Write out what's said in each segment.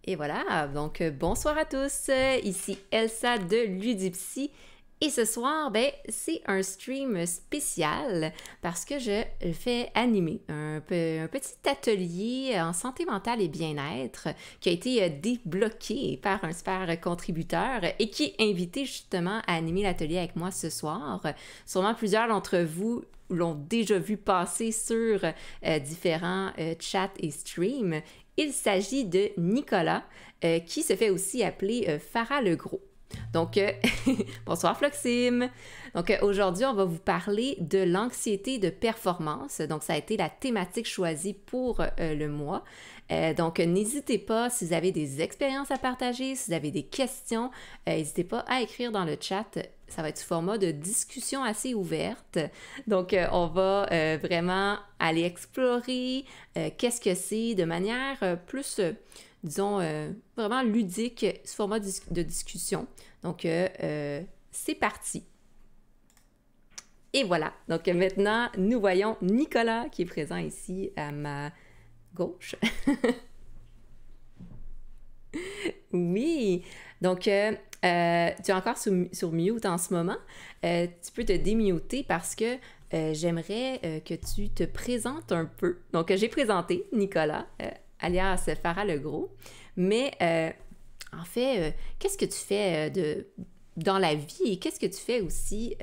Et voilà, donc bonsoir à tous, ici Elsa de Ludipsy. Et ce soir, ben, c'est un stream spécial parce que je fais animer un petit atelier en santé mentale et bien-être qui a été débloqué par un super contributeur et qui est invité justement à animer l'atelier avec moi ce soir. Sûrement plusieurs d'entre vous l'ont déjà vu passer sur différents chats et streams. Il s'agit de Nicolas, qui se fait aussi appeler Farah le Gros. Donc, bonsoir Floxime. Donc, aujourd'hui, on va vous parler de l'anxiété de performance. Donc, ça a été la thématique choisie pour le mois. Donc, n'hésitez pas, si vous avez des expériences à partager, si vous avez des questions, n'hésitez pas à écrire dans le chat. Ça va être sous format de discussion assez ouverte. Donc, on va vraiment aller explorer qu'est-ce que c'est de manière plus, disons, vraiment ludique, sous format de discussion. Donc, c'est parti. Et voilà. Donc, maintenant, nous voyons Nicolas qui est présent ici à ma gauche. Oui. Donc, tu es encore sur mute en ce moment. Tu peux te démuter parce que j'aimerais que tu te présentes un peu. Donc, j'ai présenté Nicolas, alias Farah le Gros. Mais en fait, qu'est-ce que tu fais dans la vie et qu'est-ce que tu fais aussi,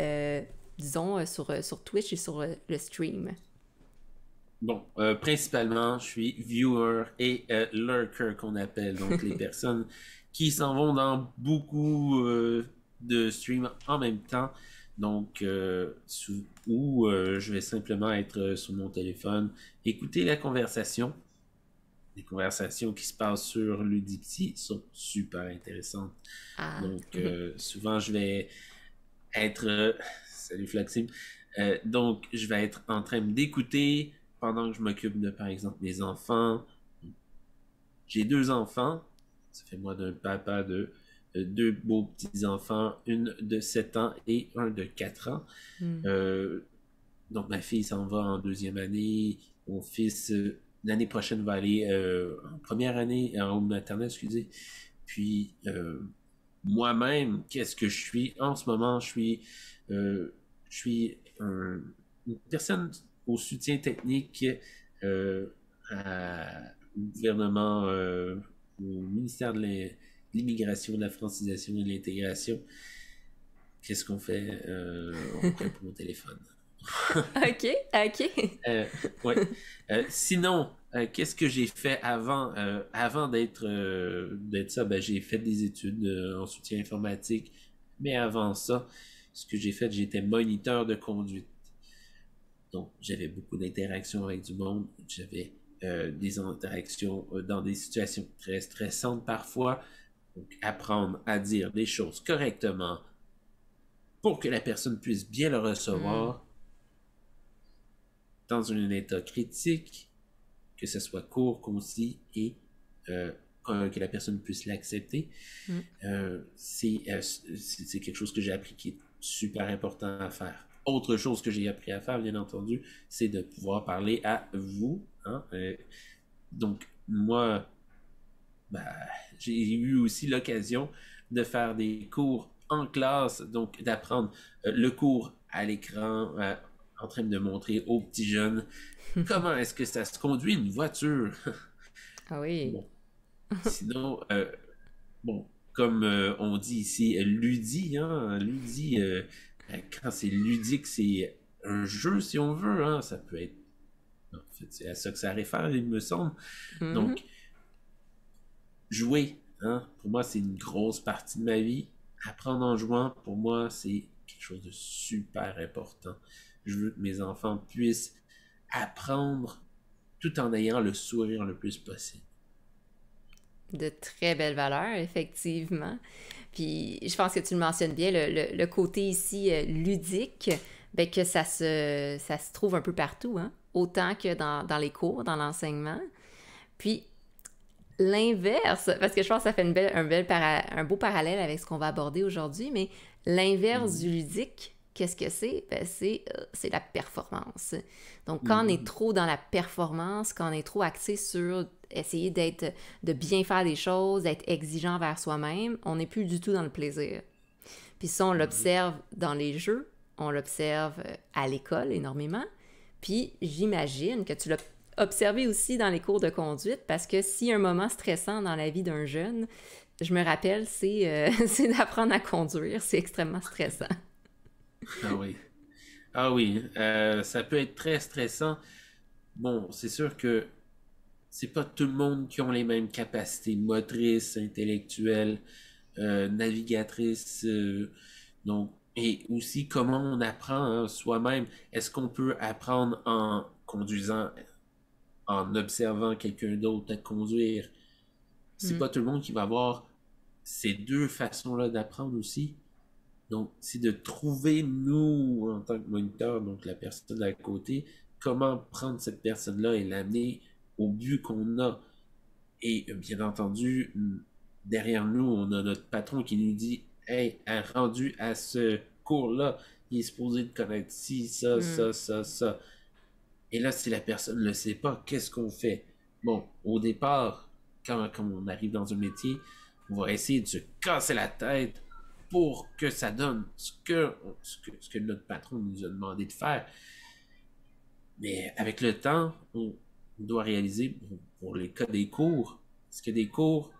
disons, sur Twitch et sur le stream? Bon, principalement, je suis viewer et lurker qu'on appelle, donc les personnes qui s'en vont dans beaucoup de streams en même temps. Donc, je vais simplement être sur mon téléphone, écouter la conversation. Les conversations qui se passent sur Ludipsy sont super intéressantes. Ah. Donc, souvent, je vais être... salut Flaxime. Donc, je vais être en train d'écouter pendant que je m'occupe de, par exemple, mes enfants. J'ai 2 enfants. Ça fait moi d'un papa de 2 beaux petits-enfants, une de 7 ans et un de 4 ans. Donc, ma fille s'en va en 2e année. Mon fils, l'année prochaine, va aller en première année, en maternelle, excusez. Puis, moi-même, qu'est-ce que je suis? En ce moment, je suis une personne au soutien technique au gouvernement, au ministère de l'immigration, de la francisation et de l'intégration. Qu'est-ce qu'on fait? On prend mon téléphone. OK. Ouais. Sinon, qu'est-ce que j'ai fait avant d'être ça? Ben, j'ai fait des études en soutien informatique, mais avant ça, ce que j'ai fait, j'étais moniteur de conduite. Donc, j'avais beaucoup d'interactions avec du monde. J'avais des interactions dans des situations très stressantes parfois. Donc, apprendre à dire les choses correctement pour que la personne puisse bien le recevoir dans un état critique, que ce soit court, concis et que la personne puisse l'accepter. C'est quelque chose que j'ai appris qui est super important à faire. Autre chose que j'ai appris à faire, bien entendu, c'est de pouvoir parler à vous. Hein? Donc, moi, j'ai eu aussi l'occasion de faire des cours en classe, donc d'apprendre le cours à l'écran, en train de montrer aux petits jeunes comment est-ce que ça se conduit une voiture. Ah oui. Bon. Sinon, comme on dit ici, Ludi, hein, Ludi, quand c'est ludique, c'est un jeu, si on veut, hein, ça peut être... En fait, c'est à ça que ça réfère, il me semble. Donc, jouer, hein, pour moi, c'est une grosse partie de ma vie. Apprendre en jouant, pour moi, c'est quelque chose de super important. Je veux que mes enfants puissent apprendre tout en ayant le sourire le plus possible. De très belles valeurs, effectivement. Puis, je pense que tu le mentionnes bien, le côté ici ludique, ben, que ça se trouve un peu partout, hein? Autant que dans les cours, dans l'enseignement. Puis, l'inverse, parce que je pense que ça fait un beau parallèle avec ce qu'on va aborder aujourd'hui, mais l'inverse du ludique, qu'est-ce que c'est? Ben, c'est la performance. Donc, quand on est trop dans la performance, quand on est trop axé sur essayer de bien faire des choses, d'être exigeant envers soi-même, on n'est plus du tout dans le plaisir. Puis ça, on l'observe dans les jeux, on l'observe à l'école énormément. Puis j'imagine que tu l'as observé aussi dans les cours de conduite, parce que s'il y a un moment stressant dans la vie d'un jeune, je me rappelle, c'est d'apprendre à conduire. C'est extrêmement stressant. Ah oui. Ah oui, ça peut être très stressant. Bon, c'est sûr que c'est pas tout le monde qui ont les mêmes capacités motrices, intellectuelles, navigatrices. Donc, et aussi comment on apprend hein, soi-même. Est-ce qu'on peut apprendre en conduisant, en observant quelqu'un d'autre à conduire? C'est Mm. pas tout le monde qui va avoir ces deux façons-là d'apprendre aussi. Donc, c'est de trouver, nous, en tant que moniteur, donc la personne à côté, comment prendre cette personne-là et l'amener au but qu'on a. Et bien entendu, derrière nous, on a notre patron qui nous dit hey, rendu à ce cours-là, il est supposé de connaître ci, ça, ça, ça, ça. Et là, si la personne ne le sait pas, qu'est-ce qu'on fait? Bon, au départ, quand on arrive dans un métier, on va essayer de se casser la tête pour que ça donne ce que notre patron nous a demandé de faire. Mais avec le temps, on doit réaliser, pour les cas des cours, parce que des cours,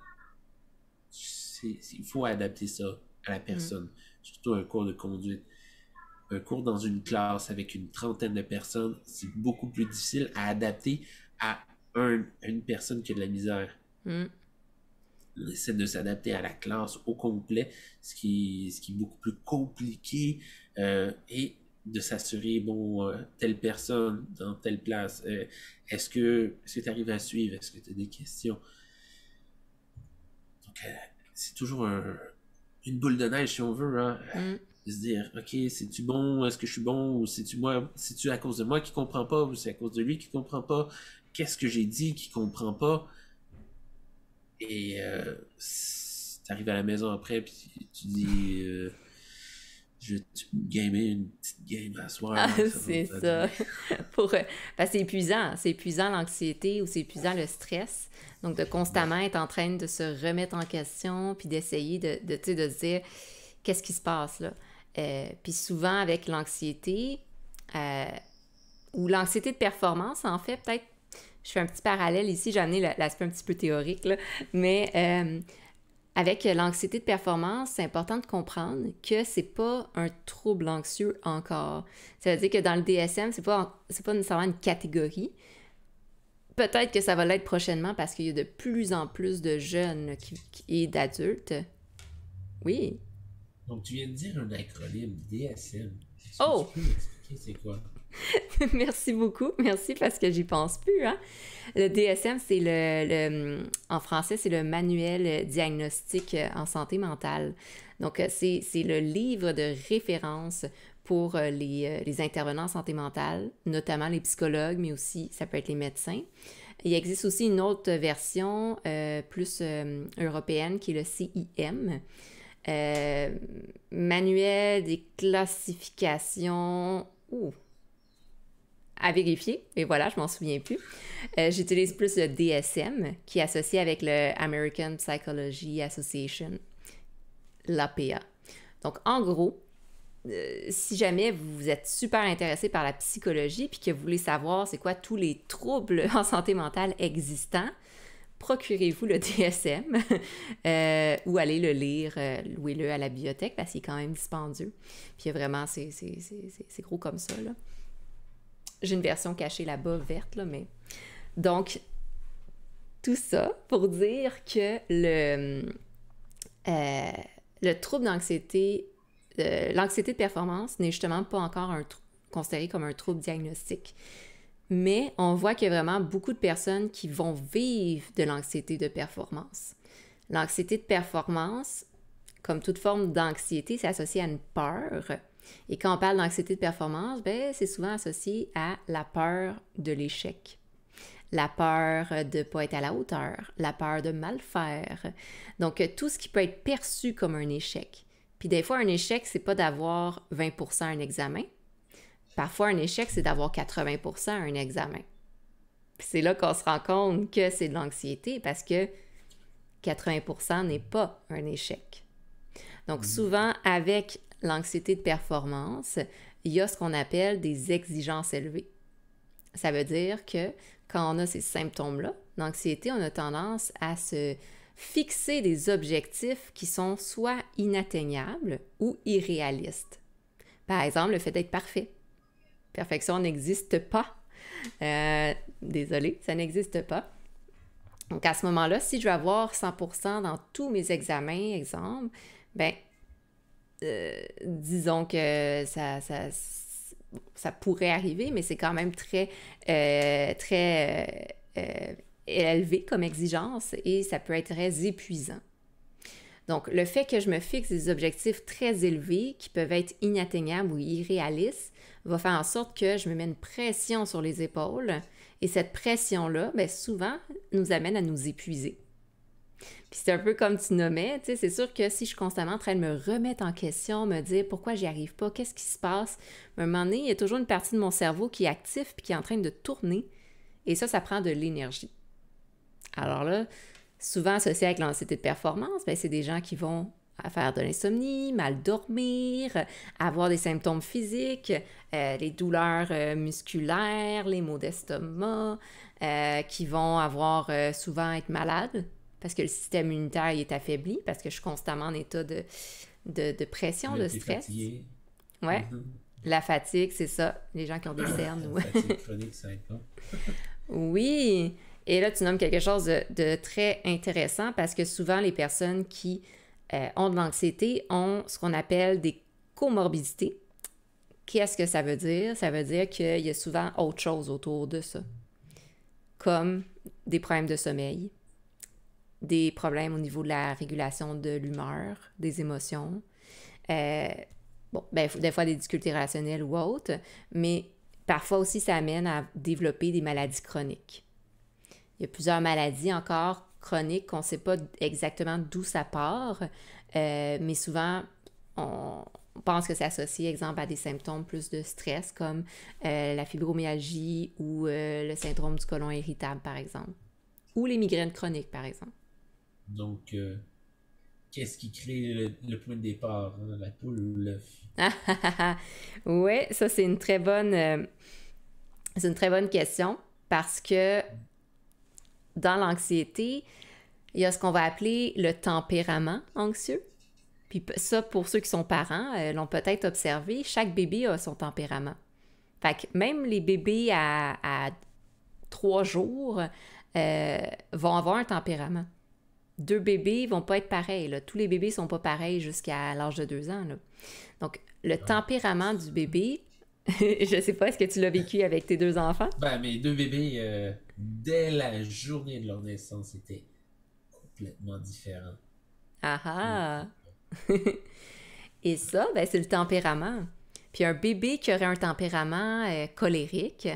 il faut adapter ça à la personne. Surtout un cours de conduite. Un cours dans une classe avec une trentaine de personnes, c'est beaucoup plus difficile à adapter à une personne qui a de la misère. On essaie de s'adapter à la classe au complet, ce qui est beaucoup plus compliqué, et de s'assurer, bon, telle personne dans telle place, est-ce que tu arrives à suivre, est-ce que tu as des questions? Donc, c'est toujours une boule de neige, si on veut, hein? De se dire, ok, c'est-tu bon, est-ce que je suis bon, ou c'est-tu à cause de moi qui comprend pas, ou c'est à cause de lui qui comprend pas, qu'est-ce que j'ai dit qui comprend pas? Et t'arrives à la maison après, puis tu dis, je vais gamer une petite game à soir. C'est ça. C'est épuisant l'anxiété ou c'est épuisant le stress. Donc, de constamment être en train de se remettre en question, puis d'essayer de se dire, qu'est-ce qui se passe là? Puis souvent, avec l'anxiété, ou l'anxiété de performance, en fait, peut-être, je fais un petit parallèle ici, j'ai amené l'aspect un petit peu théorique, là, mais avec l'anxiété de performance, c'est important de comprendre que c'est pas un trouble anxieux encore. Ça veut dire que dans le DSM, c'est pas nécessairement une catégorie. Peut-être que ça va l'être prochainement parce qu'il y a de plus en plus de jeunes et d'adultes. Oui. Donc, tu viens de dire un acronyme, DSM. Oh! Tu peux m'expliquer c'est quoi? Merci beaucoup. Merci parce que j'y pense plus. Hein? Le DSM, c'est en français, c'est le manuel diagnostique en santé mentale. Donc, c'est le livre de référence pour les intervenants en santé mentale, notamment les psychologues, mais aussi, ça peut être les médecins. Il existe aussi une autre version plus européenne qui est le CIM. Manuel des classifications... à vérifier. Et voilà, je m'en souviens plus. J'utilise plus le DSM, qui est associé avec le American Psychology Association, l'APA. Donc, en gros, si jamais vous êtes super intéressé par la psychologie puis que vous voulez savoir c'est quoi tous les troubles en santé mentale existants, procurez-vous le DSM ou allez le lire, louez-le à la bibliothèque parce qu'il est quand même dispendieux. Puis vraiment, c'est gros comme ça, là. J'ai une version cachée là-bas, verte, là, mais... Donc, tout ça pour dire que le trouble d'anxiété, l'anxiété de performance n'est justement pas encore considéré comme un trouble diagnostique. Mais on voit qu'il y a vraiment beaucoup de personnes qui vont vivre de l'anxiété de performance. L'anxiété de performance, comme toute forme d'anxiété, c'est associé à une peur. Et quand on parle d'anxiété de performance, ben, c'est souvent associé à la peur de l'échec, la peur de ne pas être à la hauteur, la peur de mal faire. Donc, tout ce qui peut être perçu comme un échec, Puis des fois, un échec, c'est pas d'avoir 20% un examen. Parfois, un échec, c'est d'avoir 80% un examen. Puis c'est là qu'on se rend compte que c'est de l'anxiété parce que 80% n'est pas un échec. Donc souvent, avec l'anxiété de performance, il y a ce qu'on appelle des exigences élevées. Ça veut dire que quand on a ces symptômes-là, l'anxiété, on a tendance à se fixer des objectifs qui sont soit inatteignables ou irréalistes. Par exemple, le fait d'être parfait. Perfection n'existe pas. Désolée, ça n'existe pas. Donc, à ce moment-là, si je veux avoir 100% dans tous mes examens, exemple, ben, disons que ça pourrait arriver, mais c'est quand même très élevé comme exigence et ça peut être très épuisant. Donc, le fait que je me fixe des objectifs très élevés qui peuvent être inatteignables ou irréalistes va faire en sorte que je me mets une pression sur les épaules et cette pression-là, bien, souvent, nous amène à nous épuiser. Puis c'est un peu comme tu nommais, tu sais, c'est sûr que si je suis constamment en train de me remettre en question, me dire pourquoi j'y arrive pas, qu'est-ce qui se passe, à un moment donné, il y a toujours une partie de mon cerveau qui est active puis qui est en train de tourner et ça prend de l'énergie. Alors là, souvent associé avec l'anxiété de performance, bien, c'est des gens qui vont faire de l'insomnie, mal dormir, avoir des symptômes physiques, les douleurs musculaires, les maux d'estomac, qui vont avoir souvent être malades parce que le système immunitaire est affaibli, parce que je suis constamment en état de pression, de stress. Fatigué. Ouais. La fatigue, c'est ça. Les gens qui ont des cernes. La fatigue chronique, ça aide pas. Oui. Et là, tu nommes quelque chose de très intéressant parce que souvent, les personnes qui ont de l'anxiété ont ce qu'on appelle des comorbidités. Qu'est-ce que ça veut dire? Ça veut dire qu'il y a souvent autre chose autour de ça, comme des problèmes de sommeil, des problèmes au niveau de la régulation de l'humeur, des émotions, des fois des difficultés relationnelles ou autres, mais parfois aussi ça amène à développer des maladies chroniques. Il y a plusieurs maladies encore chroniques qu'on ne sait pas exactement d'où ça part, mais souvent, on pense que c'est associé, exemple, à des symptômes plus de stress, comme la fibromyalgie ou le syndrome du côlon irritable, par exemple, ou les migraines chroniques, par exemple. Donc, qu'est-ce qui crée le point de départ, hein, la poule ou l'œuf? Oui, ça, c'est une très bonne question, parce que dans l'anxiété, il y a ce qu'on va appeler le tempérament anxieux. Puis ça, pour ceux qui sont parents, l'ont peut-être observé, chaque bébé a son tempérament. Fait que même les bébés à 3 jours vont avoir un tempérament. 2 bébés vont pas être pareils, là. Tous les bébés sont pas pareils jusqu'à l'âge de 2 ans, là. Donc, le tempérament du bébé, je sais pas, est-ce que tu l'as vécu avec tes 2 enfants? Ben, mes 2 bébés, dès la journée de leur naissance, étaient complètement différents. Ah ah! Et ça, ben, c'est le tempérament. Puis un bébé qui aurait un tempérament colérique,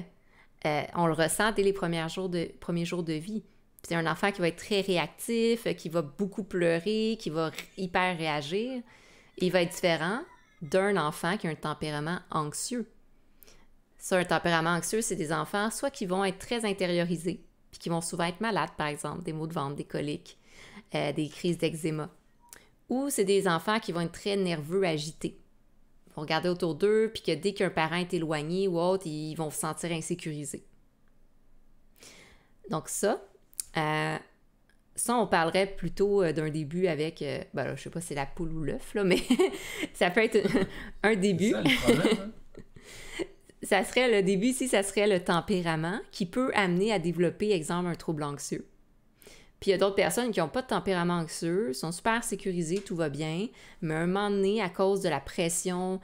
on le ressent dès les premiers jours de vie. Puis c'est un enfant qui va être très réactif, qui va beaucoup pleurer, qui va hyper réagir. Il va être différent d'un enfant qui a un tempérament anxieux. Ça, un tempérament anxieux, c'est des enfants soit qui vont être très intériorisés, puis qui vont souvent être malades, par exemple, des maux de ventre, des coliques, des crises d'eczéma. Ou c'est des enfants qui vont être très nerveux, agités. Ils vont regarder autour d'eux, puis que dès qu'un parent est éloigné ou autre, ils vont se sentir insécurisés. Donc ça, on parlerait plutôt d'un début avec, là, je sais pas si c'est la poule ou l'œuf, là, mais ça peut être un début. C'est ça le problème, hein? Ça serait le début ici, ça serait le tempérament qui peut amener à développer, exemple, un trouble anxieux. Puis il y a d'autres personnes qui n'ont pas de tempérament anxieux, sont super sécurisées, tout va bien, mais un moment donné, à cause de la pression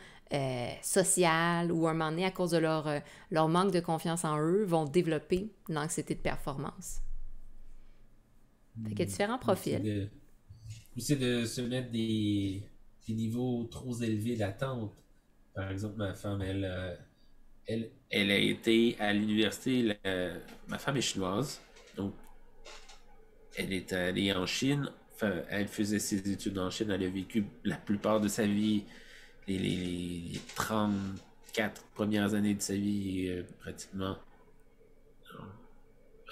sociale ou un moment donné, à cause de leur manque de confiance en eux, vont développer l'anxiété de performance. Fait qu'il y a différents profils. C'est de se mettre des niveaux trop élevés d'attente. Par exemple, ma femme, elle a été à l'université, ma femme est chinoise, donc elle est allée en Chine enfin, elle faisait ses études en Chine, elle a vécu la plupart de sa vie, les 34 premières années de sa vie, pratiquement,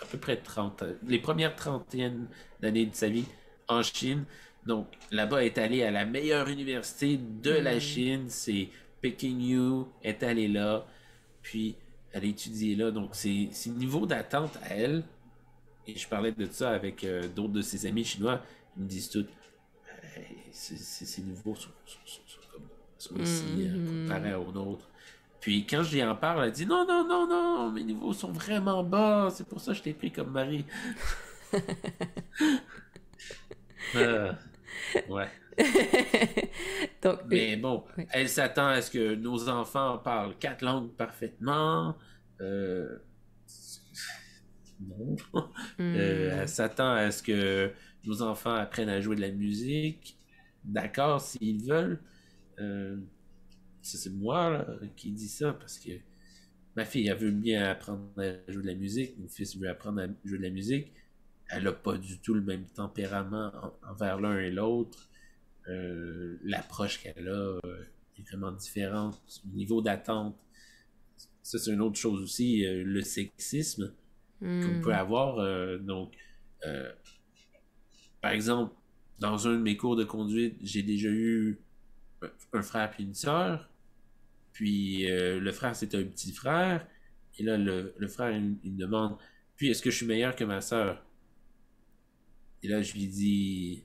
à peu près 30, les premières trentaines d'années de sa vie en Chine. Donc, là-bas, elle est allée à la meilleure université de la Chine, c'est Peking U, est allée là, puis elle a étudié là. Donc, c'est niveau d'attente à elle. Et je parlais de ça avec d'autres de ses amis chinois. Ils me disent tous, ces niveaux sont ici comparés aux nôtres. Puis quand je lui en parle, elle dit non, non, non, non, mes niveaux sont vraiment bas, c'est pour ça que je t'ai pris comme mari. Ouais. Donc, Mais bon, oui. elle s'attend à ce que nos enfants parlent 4 langues parfaitement. Non. Elle s'attend à ce que nos enfants apprennent à jouer de la musique. D'accord, s'ils veulent. C'est moi là, qui dis ça parce que ma fille, elle veut bien apprendre à jouer de la musique. Mon fils veut apprendre à jouer de la musique. Elle n'a pas du tout le même tempérament envers l'un et l'autre. L'approche qu'elle a est vraiment différente. Au niveau d'attente, ça c'est une autre chose aussi, le sexisme qu'on peut avoir. Donc, par exemple, dans un de mes cours de conduite, j'ai déjà eu un frère et une sœur. Puis le frère, c'était un petit frère. Et là, le frère, il me demande, puis est-ce que je suis meilleur que ma sœur? Et là, je lui dis,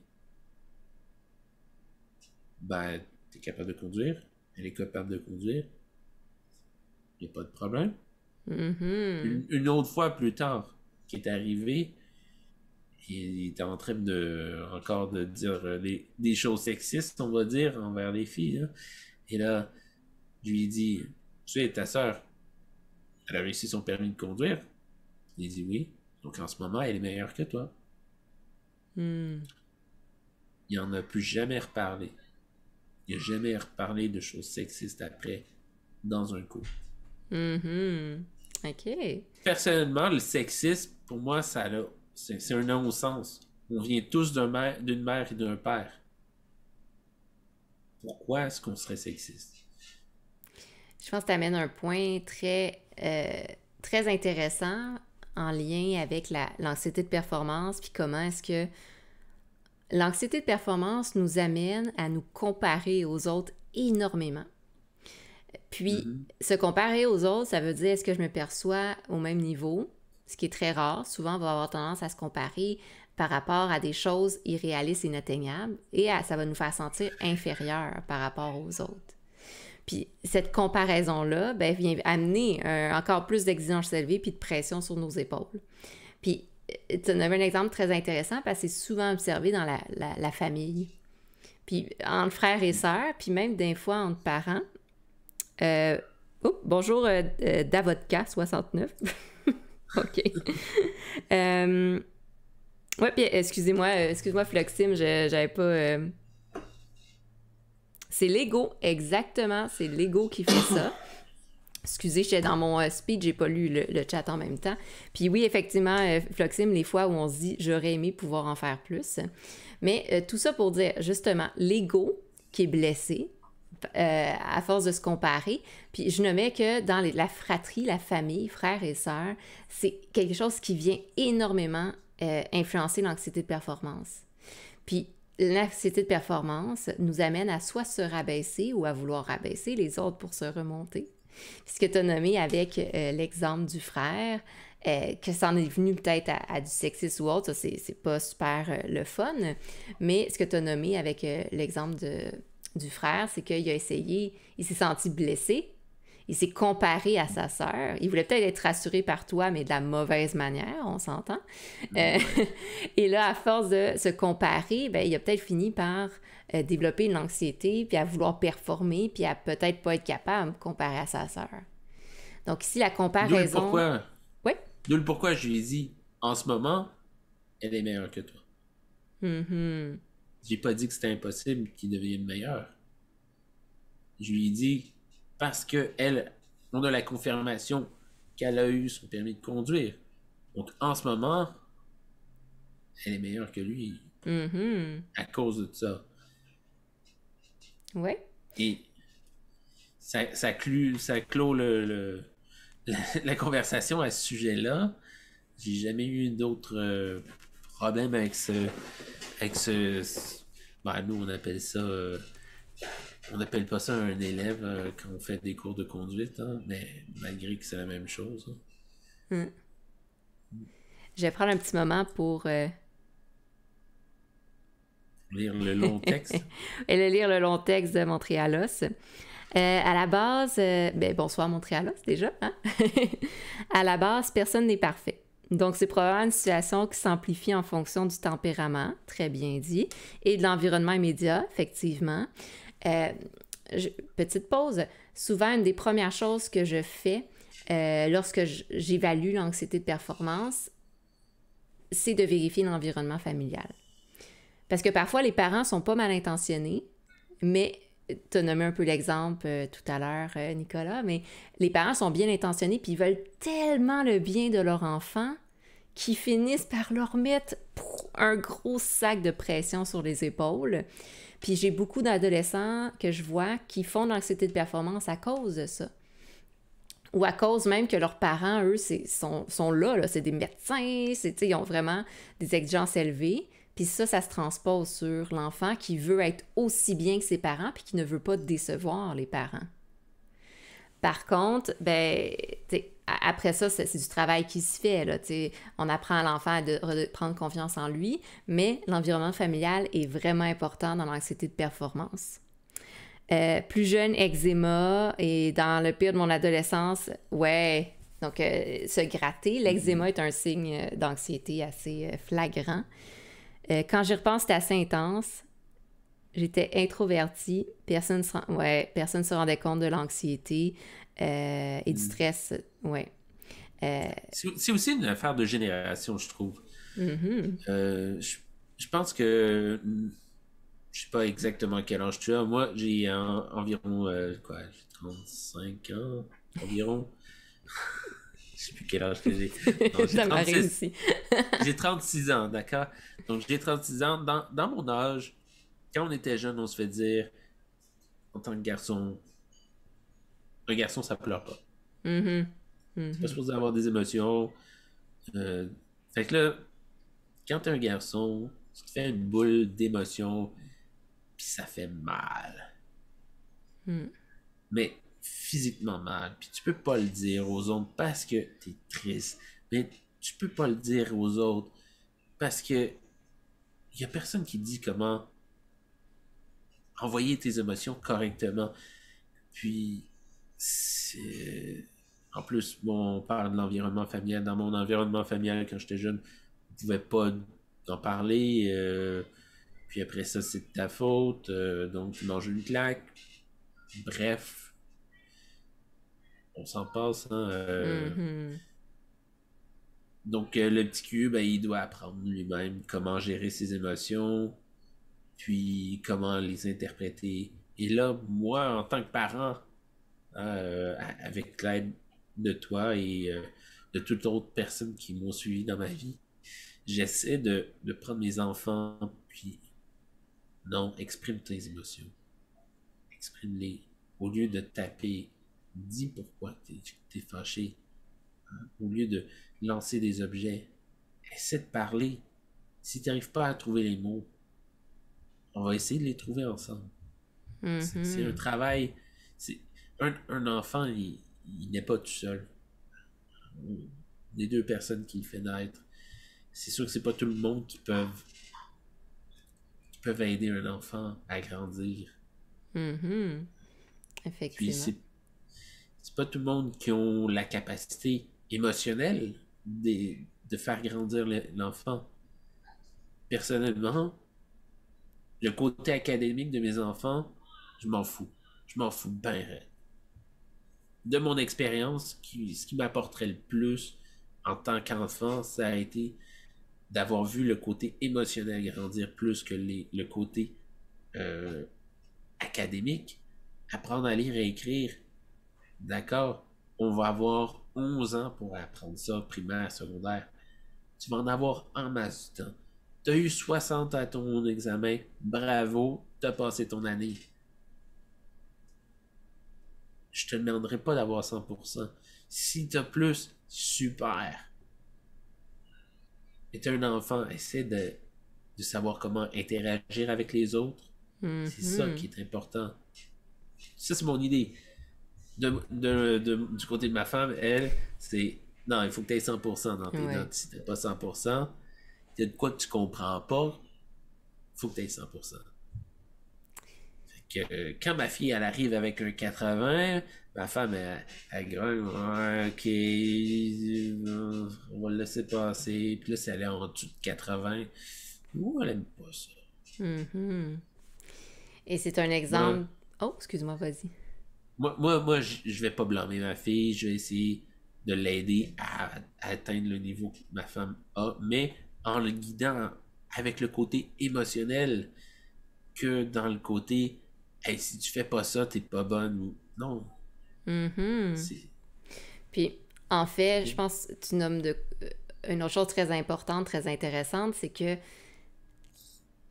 ben, t'es capable de conduire. Elle est capable de conduire. Il n'y a pas de problème. Une autre fois plus tard, qui est arrivé, il était en train encore de dire des choses sexistes, on va dire, envers les filles. Là. Et là, je lui ai dit, tu sais, ta sœur, elle a réussi son permis de conduire. Il dit oui. Donc en ce moment, elle est meilleure que toi. Il n'en a plus jamais reparlé. Il n'a jamais reparlé de choses sexistes après dans un couple. OK. Personnellement, le sexisme, pour moi, c'est un non-sens. On vient tous d'une mère et d'un père. Pourquoi est-ce qu'on serait sexiste? Je pense que tu amènes un point très intéressant en lien avec l'anxiété de performance, puis comment est-ce que l'anxiété de performance nous amène à nous comparer aux autres énormément. Puis, se comparer aux autres, ça veut dire est-ce que je me perçois au même niveau, ce qui est très rare. Souvent, on va avoir tendance à se comparer par rapport à des choses irréalistes et inatteignables, et ça va nous faire sentir inférieurs par rapport aux autres. Puis cette comparaison-là vient amener encore plus d'exigences élevées puis de pression sur nos épaules. Puis tu en avais un exemple très intéressant parce que c'est souvent observé dans la famille. Puis entre frères et sœurs, puis même des fois entre parents. Bonjour Davodka 69. OK. Ouais, puis excuse-moi Floxime, j'avais pas... C'est l'ego, exactement, c'est l'ego qui fait ça. Excusez, j'étais dans mon speed, j'ai pas lu le chat en même temps. Puis oui, effectivement, Floxime, les fois où on se dit « j'aurais aimé pouvoir en faire plus ». Mais tout ça pour dire, justement, l'ego qui est blessé à force de se comparer. Puis je nommais que dans la fratrie, la famille, frères et sœurs, c'est quelque chose qui vient énormément influencer l'anxiété de performance. Puis l'anxiété de performance nous amène à soit se rabaisser ou à vouloir rabaisser les autres pour se remonter. Puis ce que tu as nommé avec l'exemple du frère, que ça en est venu peut-être à du sexisme ou autre, ça c'est pas super le fun, mais ce que tu as nommé avec l'exemple du frère, c'est qu'il a essayé, il s'est senti blessé, il s'est comparé à sa sœur, il voulait peut-être être rassuré par toi, mais de la mauvaise manière, on s'entend. Et là, à force de se comparer, il a peut-être fini par développer une anxiété, puis à vouloir performer, puis à peut-être pas être capable de comparer à sa sœur. Donc ici, la comparaison... D'où le pourquoi je lui ai dit, en ce moment, elle est meilleure que toi. J'ai pas dit que c'était impossible qu'il devienne meilleur. Je lui ai dit, parce que on a la confirmation qu'elle a eu son permis de conduire. Donc, en ce moment, elle est meilleure que lui. Mhm. à cause de ça. Ouais. Et ça clôt la conversation à ce sujet-là. J'ai jamais eu d'autres problèmes avec ben, nous, on appelle ça... on n'appelle pas ça un élève quand on fait des cours de conduite, hein, mais malgré que c'est la même chose. Hein. Mm. Je vais prendre un petit moment pour Lire le long texte. lire le long texte de Montréalos. À la base, ben, bonsoir Montréalos déjà. Hein? À la base, personne n'est parfait. Donc, c'est probablement une situation qui s'amplifie en fonction du tempérament, très bien dit, et de l'environnement immédiat, effectivement. Euh, Petite pause. Souvent, une des premières choses que je fais lorsque j'évalue l'anxiété de performance, c'est de vérifier l'environnement familial. Parce que parfois, les parents sont pas mal intentionnés, mais tu as nommé un peu l'exemple tout à l'heure, Nicolas, mais les parents sont bien intentionnés puis ils veulent tellement le bien de leur enfant qu'ils finissent par leur mettre un gros sac de pression sur les épaules. Puis j'ai beaucoup d'adolescents que je vois qui font de l'anxiété de performance à cause de ça. Ou à cause même que leurs parents, eux, sont là, c'est des médecins, ils ont vraiment des exigences élevées. Puis ça se transpose sur l'enfant qui veut être aussi bien que ses parents puis qui ne veut pas décevoir les parents. Par contre, ben, après ça, c'est du travail qui se fait. Là, on apprend à l'enfant de prendre confiance en lui, mais l'environnement familial est vraiment important dans l'anxiété de performance. Plus jeune, eczéma, et dans le pire de mon adolescence, ouais, donc se gratter. L'eczéma est un signe d'anxiété assez flagrant. Quand j'y repense, c'était assez intense. J'étais introvertie. Personne se rendait compte de l'anxiété et du stress. Ouais. C'est aussi une affaire de génération, je trouve. Mm-hmm. Je pense que... Je sais pas exactement quel âge tu as. Moi, j'ai environ... j'ai 35 ans environ. Je sais plus quel âge que j'ai. Non, j'ai Ça m'arrive 36. aussi. J'ai 36 ans, d'accord? Donc, j'ai 36 ans. Dans mon âge, quand on était jeune, on se fait dire, en tant que garçon, un garçon, ça pleure pas. Mm-hmm. C'est pas Mm-hmm. supposé avoir des émotions. Euh, Fait que là, quand t'es un garçon, tu te fais une boule d'émotions, puis ça fait mal. Mm. Mais physiquement mal. Puis tu peux pas le dire aux autres parce que t'es triste. Mais tu peux pas le dire aux autres parce que y a personne qui dit comment envoyer tes émotions correctement. Puis, en plus, bon, on parle de l'environnement familial. Dans mon environnement familial, quand j'étais jeune, on pouvait pas en parler. Puis après ça, c'est de ta faute. Donc, tu manges une claque. Bref, on s'en passe. Hein, Mm-hmm. donc, le petit cul, ben, il doit apprendre lui-même comment gérer ses émotions, puis comment les interpréter. Et là, moi, en tant que parent, avec l'aide de toi et de toute autre personne qui m'ont suivi dans ma vie, j'essaie de prendre mes enfants, puis non, exprime tes émotions. Exprime-les. Au lieu de taper, dis pourquoi t'es fâché. Hein. Au lieu de lancer des objets, essaie de parler. Si tu n'arrives pas à trouver les mots, on va essayer de les trouver ensemble. C'est un Mm-hmm. travail. C'est un enfant, il n'est pas tout seul. Les deux personnes qui le fait naître. C'est sûr que c'est pas tout le monde qui peuvent aider un enfant à grandir. Mm-hmm. Puis Effectivement. c'est pas tout le monde qui ont la capacité émotionnelle de faire grandir l'enfant. Personnellement, le côté académique de mes enfants, je m'en fous. Je m'en fous bien. De mon expérience, ce qui m'apporterait le plus en tant qu'enfant, ça a été d'avoir vu le côté émotionnel grandir plus que le côté euh, académique. Apprendre à lire et écrire, d'accord, on va avoir 11 ans pour apprendre ça, primaire, secondaire. Tu vas en avoir en masse du temps. t'as eu 60 à ton examen, bravo, t'as passé ton année. Je te demanderai pas d'avoir 100%. Si t'as plus, super. Et t'es un enfant, essaie de savoir comment interagir avec les autres. C'est ça qui est important. Ça, c'est mon idée. Du côté de ma femme, elle, c'est non, il faut que tu aies 100% dans tes notes. Si tu n'as pas 100%, il y a de quoi que tu comprends pas, il faut que tu aies 100%. Fait que, quand ma fille elle arrive avec un 80, ma femme elle grogne, ok, on va le laisser passer. Puis là, si elle est en dessous de 80, elle aime pas ça. Et c'est un exemple. Oh, excuse-moi, vas-y. Moi, je vais pas blâmer ma fille, je vais essayer de l'aider à atteindre le niveau que ma femme a, mais en le guidant avec le côté émotionnel que dans le côté hey, si tu fais pas ça, t'es pas bonne ou non. Puis, en fait, je pense que tu nommes une autre chose très importante, très intéressante, c'est que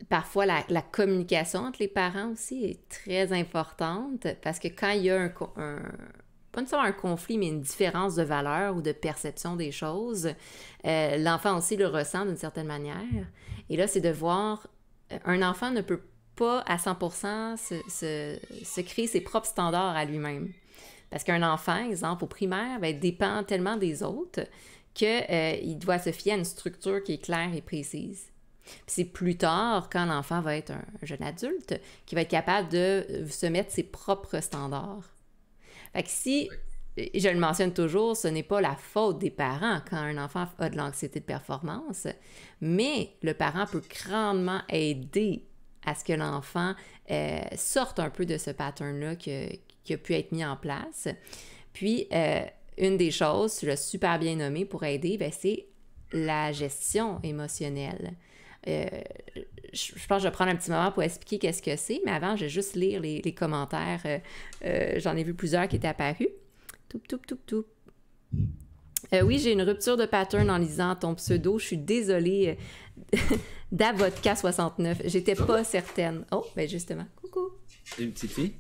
parfois, la communication entre les parents aussi est très importante parce que quand il y a pas nécessairement un conflit, mais une différence de valeur ou de perception des choses, l'enfant aussi le ressent d'une certaine manière. Et là, c'est de voir, un enfant ne peut pas à 100% se créer ses propres standards à lui-même. Parce qu'un enfant, exemple, au primaire, dépend tellement des autres qu'il doit se fier à une structure qui est claire et précise. Puis c'est plus tard, quand l'enfant va être un jeune adulte, qu'il va être capable de se mettre ses propres standards. Fait que si, je le mentionne toujours, ce n'est pas la faute des parents quand un enfant a de l'anxiété de performance, mais le parent peut grandement aider à ce que l'enfant sorte un peu de ce pattern-là qui a pu être mis en place. Puis, une des choses, tu l'as super bien nommé pour aider, c'est la gestion émotionnelle. Je pense que je vais prendre un petit moment pour expliquer qu'est-ce que c'est, mais avant, je vais juste lire les commentaires. J'en ai vu plusieurs qui étaient apparus. Toup. Oui, j'ai une rupture de pattern en lisant ton pseudo. Je suis désolée. Davodka69. J'étais pas certaine. Oh, ben justement. Coucou. Une petite fille?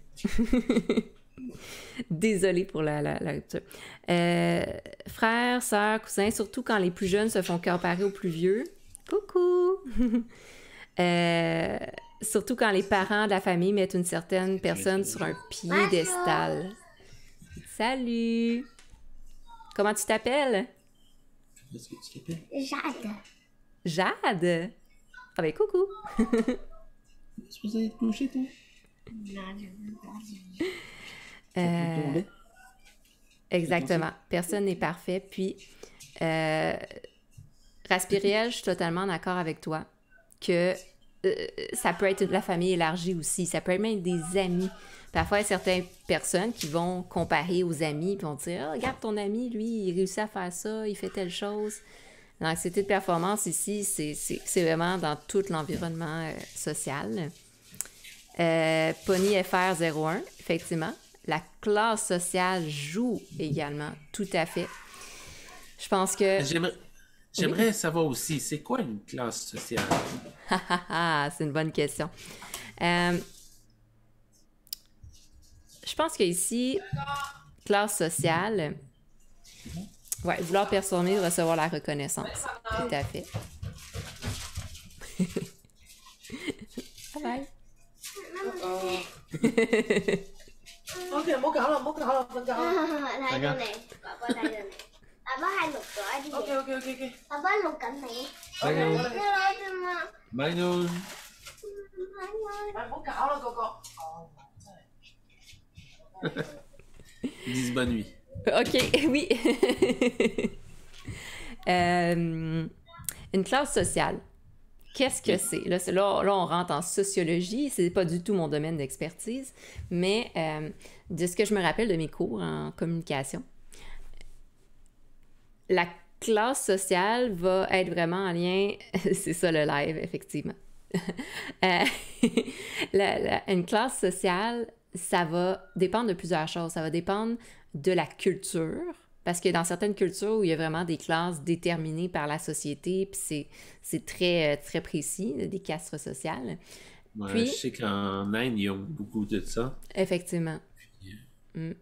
Désolée pour la rupture. Frères, sœurs, cousins, surtout quand les plus jeunes se font comparer aux plus vieux. Coucou! Surtout quand les parents de la famille mettent une certaine personne sur un piédestal. Salut! Comment tu t'appelles? Qu'est-ce que tu t'appelles? Jade. Jade? Ah ben coucou! Tu es supposé être couché, toi? Non, je veux pas. Exactement. Personne n'est parfait. Puis, Raspiriel, je suis totalement d'accord avec toi que ça peut être la famille élargie aussi. Ça peut être même des amis. Parfois, il y a certaines personnes qui vont comparer aux amis et vont dire « regarde ton ami, lui, il réussit à faire ça, il fait telle chose. » L'anxiété de performance ici, c'est vraiment dans tout l'environnement social. Pony FR01, effectivement. La classe sociale joue également, tout à fait. Je pense que... J'aimerais savoir aussi, c'est quoi une classe sociale? C'est une bonne question. Je pense qu'ici, classe sociale, vouloir performer, recevoir la reconnaissance. Tout à fait. Bye bye. Ok,唔好搞啦，瞓覺啦。睇到你，爸爸睇到你。爸爸係錄咗啲嘢。OK。爸爸錄緊你。拜拜。你攞啫嘛。拜拜。唔好搞啦，哥哥。哦，真係。Ils disent bonne nuit. OK, oui. Une classe sociale. Qu'est-ce que c'est? Là, on rentre en sociologie. C'est pas du tout mon domaine d'expertise, mais de ce que je me rappelle de mes cours en communication, la classe sociale va être vraiment en lien... c'est ça le live, effectivement. Une classe sociale, ça va dépendre de plusieurs choses. Ça va dépendre de la culture Parce que dans certaines cultures où il y a vraiment des classes déterminées par la société, puis c'est très, très précis, des castes sociales. Ouais, je Puis, sais qu'en Inde, ils ont beaucoup de ça. effectivement. Puis, Mm.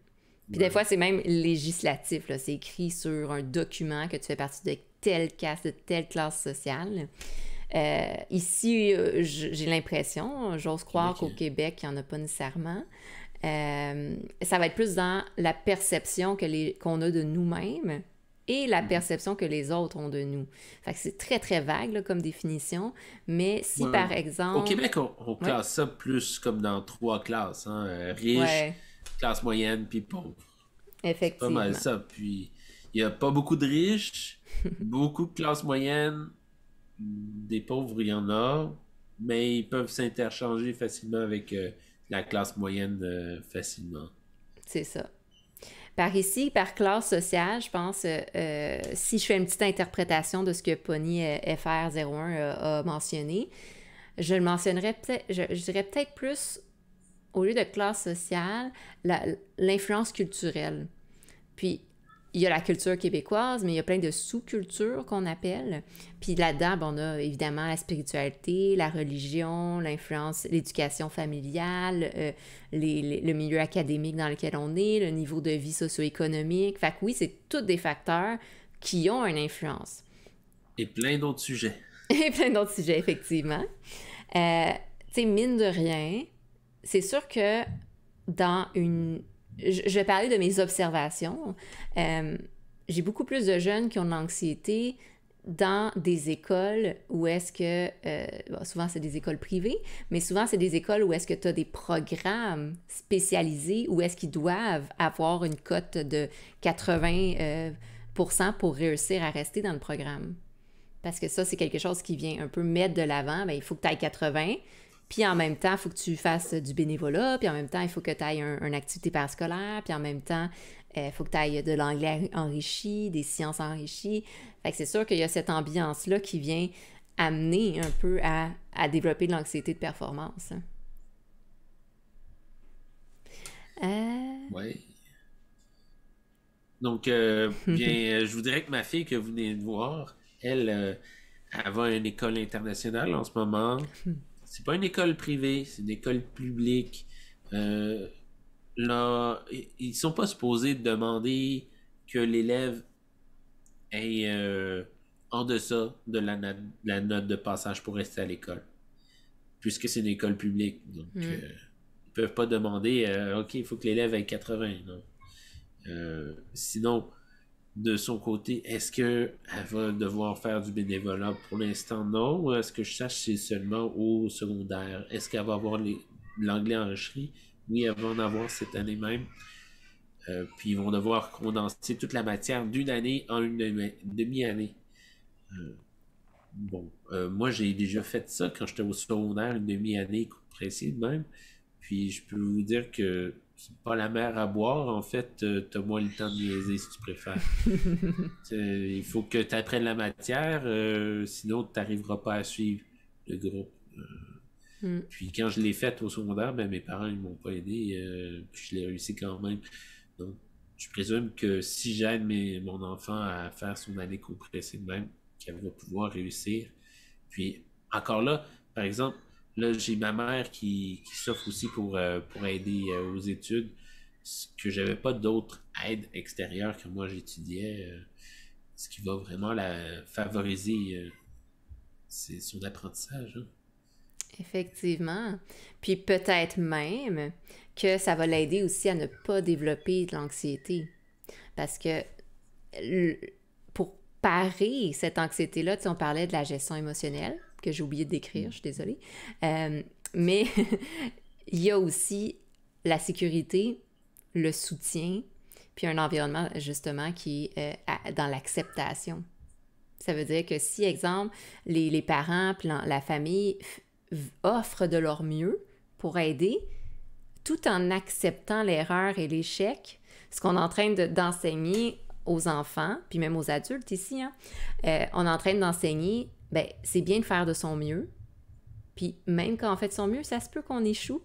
Puis des ouais. fois, c'est même législatif, là. C'est écrit sur un document que tu fais partie de telle caste, de telle classe sociale. Ici, j'ai l'impression, j'ose croire Québec, qu'au Québec, il n'y en a pas nécessairement. Ça va être plus dans la perception qu'on a de nous-mêmes et la perception que les autres ont de nous. Fait que c'est très, très vague là, comme définition, mais si ouais. par Au exemple... Québec, on Ouais, classe ça plus comme dans 3 classes, hein. Riche, ouais, classe moyenne, puis pauvre. C'est pas mal effectivement. ça. Puis, il y a pas beaucoup de riches, beaucoup de classe moyenne, des pauvres, il y en a, mais ils peuvent s'interchanger facilement avec la classe moyenne facilement. C'est ça. Par ici, par classe sociale, je pense, si je fais une petite interprétation de ce que Pony FR01 a mentionné, je le mentionnerais peut-être, je dirais peut-être plus, au lieu de classe sociale, l'influence culturelle. Puis, il y a la culture québécoise, mais il y a plein de sous-cultures qu'on appelle. Puis là-dedans, ben, on a évidemment la spiritualité, la religion, l'influence, l'éducation familiale, le milieu académique dans lequel on est, le niveau de vie socio-économique. Fait que oui, c'est tous des facteurs qui ont une influence. Et plein d'autres sujets. Et plein d'autres sujets, effectivement. Tu sais, mine de rien, c'est sûr que dans une... Je vais parler de mes observations. J'ai beaucoup plus de jeunes qui ont de l'anxiété dans des écoles où est-ce que... bon, souvent, c'est des écoles privées, mais souvent, c'est des écoles où est-ce que tu as des programmes spécialisés où est-ce qu'ils doivent avoir une cote de 80 pour réussir à rester dans le programme. Parce que ça, c'est quelque chose qui vient un peu mettre de l'avant. Bien, il faut que tu ailles 80, puis en même temps, il faut que tu fasses du bénévolat, puis en même temps, il faut que tu ailles une activité parascolaire, puis en même temps, il faut que tu ailles de l'anglais enrichi, des sciences enrichies. Fait que c'est sûr qu'il y a cette ambiance-là qui vient amener un peu à développer de l'anxiété de performance. Ouais. Donc, bien, je vous dirais que ma fille que vous venez de voir, elle va à une école internationale en ce moment. C'est pas une école privée, c'est une école publique. Là, ils sont pas supposés demander que l'élève ait en deçà de la note de passage pour rester à l'école, puisque c'est une école publique. Donc, ils peuvent pas demander, OK, il faut que l'élève ait 80. Non. Sinon, de son côté, est-ce qu'elle va devoir faire du bénévolat? Pour l'instant, non. Ou est-ce que je sache, c'est seulement au secondaire? Est-ce qu'elle va avoir l'anglais enrichi? Oui, elle va en avoir cette année même. Puis ils vont devoir condenser toute la matière d'une année en une demi-année. Bon, moi j'ai déjà fait ça quand j'étais au secondaire, une demi-année compressée de même. Puis je peux vous dire que c'est pas la mer à boire. En fait, t'as moins le temps de niaiser si tu préfères. Il faut que tu apprennes la matière, sinon tu n'arriveras pas à suivre le groupe. Puis quand je l'ai fait au secondaire, ben, mes parents ils m'ont pas aidé, puis je l'ai réussi quand même. Donc, je présume que si j'aide mon enfant à faire son année compressée de même, qu'elle va pouvoir réussir. Puis encore là, par exemple, là j'ai ma mère qui s'offre aussi pour aider aux études, que j'avais pas d'autres aides extérieures que moi j'étudiais, ce qui va vraiment la favoriser c'est son apprentissage. Hein. Effectivement. Puis peut-être même que ça va l'aider aussi à ne pas développer de l'anxiété. Parce que pour parer cette anxiété-là, tu sais, on parlait de la gestion émotionnelle, que j'ai oublié de décrire, je suis désolée. Mais il y a aussi la sécurité, le soutien, puis un environnement justement qui est dans l'acceptation. Ça veut dire que si, exemple, les parents puis la famille offrent de leur mieux pour aider, tout en acceptant l'erreur et l'échec, ce qu'on est en train d'enseigner aux enfants, puis même aux adultes ici, hein, on est en train d'enseigner, ben, c'est bien de faire de son mieux, puis même quand on fait de son mieux, ça se peut qu'on échoue,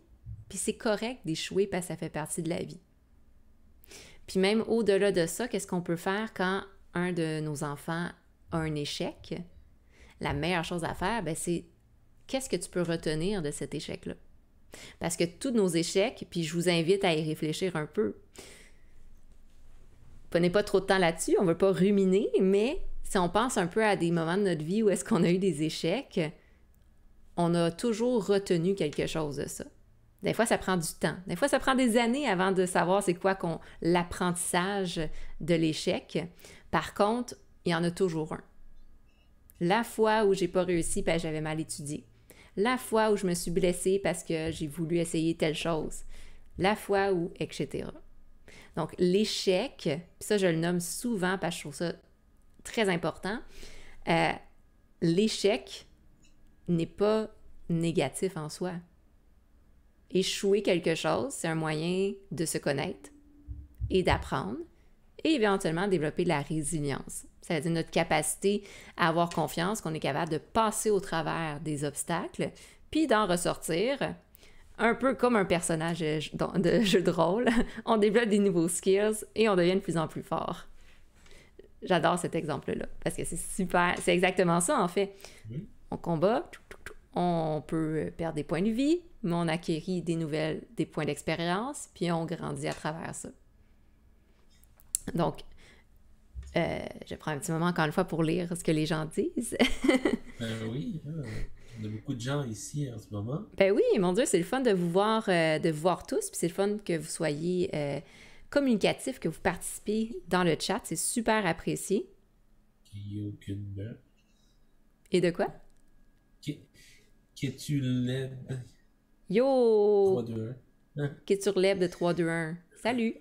puis c'est correct d'échouer parce que ça fait partie de la vie. Puis même au-delà de ça, qu'est-ce qu'on peut faire quand un de nos enfants a un échec? La meilleure chose à faire, ben, c'est qu'est-ce que tu peux retenir de cet échec-là? Parce que tous nos échecs, puis je vous invite à y réfléchir un peu. Prenez pas trop de temps là-dessus, on ne veut pas ruminer, mais si on pense un peu à des moments de notre vie où est-ce qu'on a eu des échecs, on a toujours retenu quelque chose de ça. Des fois, ça prend du temps. Des fois, ça prend des années avant de savoir c'est quoi l'apprentissage de l'échec. Par contre, il y en a toujours un. La fois où j'ai pas réussi parce que j'avais mal étudié. La fois où je me suis blessée parce que j'ai voulu essayer telle chose. La fois où, etc. Donc, l'échec, puis ça, je le nomme souvent parce que je trouve ça très important. L'échec n'est pas négatif en soi. Échouer quelque chose, c'est un moyen de se connaître et d'apprendre et éventuellement développer de la résilience. C'est-à-dire notre capacité à avoir confiance qu'on est capable de passer au travers des obstacles puis d'en ressortir un peu comme un personnage de jeu de rôle. On développe des nouveaux skills et on devient de plus en plus fort. J'adore cet exemple-là parce que c'est super, c'est exactement ça en fait. On combat, on peut perdre des points de vie, mais on acquérit des points d'expérience, puis on grandit à travers ça. Donc, je prends un petit moment encore une fois pour lire ce que les gens disent. Oui, on a beaucoup de gens ici en ce moment. Ben oui, mon Dieu, c'est le fun de vous voir tous, puis c'est le fun que vous soyez communicatifs, que vous participez dans le chat, c'est super apprécié. Il n'y a aucune meurtre. Et de quoi? Que-tu lèves? Yo! 3, 2, 1. Que tu relèves de 3, 2, 1. Salut!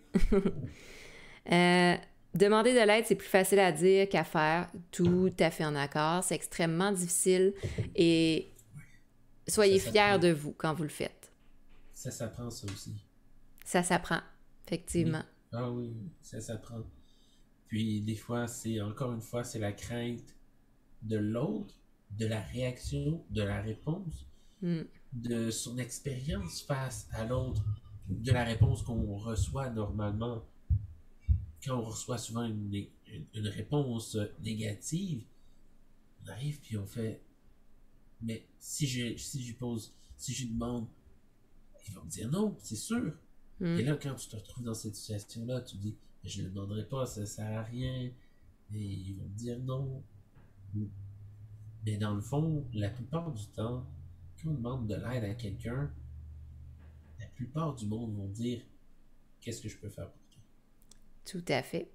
Demander de l'aide, c'est plus facile à dire qu'à faire. Tout à fait en accord. C'est extrêmement difficile et soyez fiers de vous quand vous le faites. Ça s'apprend, ça aussi. Ça s'apprend, effectivement. Oui. Ah oui, ça s'apprend. Puis des fois, encore une fois, c'est la crainte de l'autre, de la réaction, de la réponse, de son expérience face à l'autre, de la réponse qu'on reçoit normalement. Quand on reçoit souvent une réponse négative, on arrive puis on fait, mais si je demande, il va me dire non, c'est sûr. Et là, quand tu te retrouves dans cette situation-là, tu dis, je ne le demanderai pas, ça sert à rien, et ils vont me dire non. Mais dans le fond, la plupart du temps, quand on demande de l'aide à quelqu'un, la plupart du monde vont dire, qu'est-ce que je peux faire pour toi? Tout à fait.